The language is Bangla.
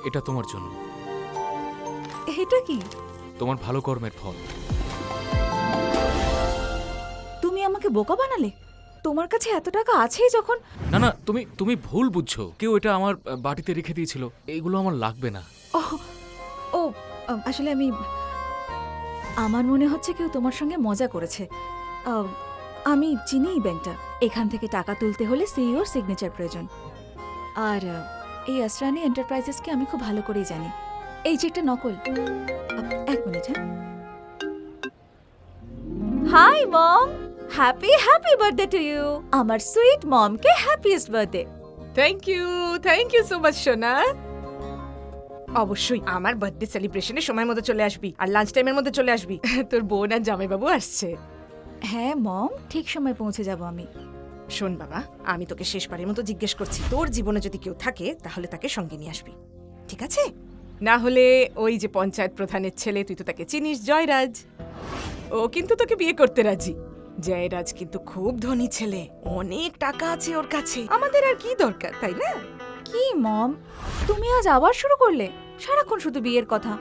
এটা তোমার জন্য। এটা কি? তোমার ভালো কর্মের ফল। তুমি আমাকে বোকা বানালে? তোমার কাছে এত টাকা আছেই যখন। না না, তুমি ভুল বুঝছো। কেউ এটা আমার বাটিতে রেখে দিয়েছিল। এইগুলো আমার লাগবে না। ও আসলে আমার মনে হচ্ছে কেউ তোমার সঙ্গে মজা করেছে। আমি চিনি এই ব্যাংকটা। এখান থেকে টাকা তুলতে হলে সিইওর সিগনেচার প্রয়োজন। আর এই আসরানি এন্টারপ্রাইজেসকে আমি খুব ভালো করেই জানি। এই চেকটা নকল। এক মিনিট। হ্যাঁ, hi mom, happy birthday to you. আমার সুইট মমকে happiest birthday. Thank you so much সোনা। অবশ্যই আমার বার্থডে সেলিব্রেশনে সময় মতো চলে আসবি, আর লাঞ্চ টাইমের মধ্যে চলে আসবি। তোর বোন আর জামাইবাবু আসছে। হ্যাঁ মম, ঠিক সময় পৌঁছে যাব আমি। শোন বাবা, আমি তোকে শেষবারের মতো জিজ্ঞেস করছি, তোর জীবনে যদি কেউ থাকে তাহলে তাকে সঙ্গে নিয়ে আসবি, ঠিক আছে? না হলে ওই যে পঞ্চায়েত প্রধানের ছেলে, তুই তো তাকে চিনিস, জয়রাজ, ও কিন্তু তোকে বিয়ে করতে রাজি। জয়রাজ কিন্তু খুব ধনী ছেলে, অনেক টাকা আছে ওর কাছে। আমাদের আর কি দরকার, তাই না? কি মম, তুমি আজ আবার শুরু করলে? সারাক্ষণ শুধু বিয়ের কথা।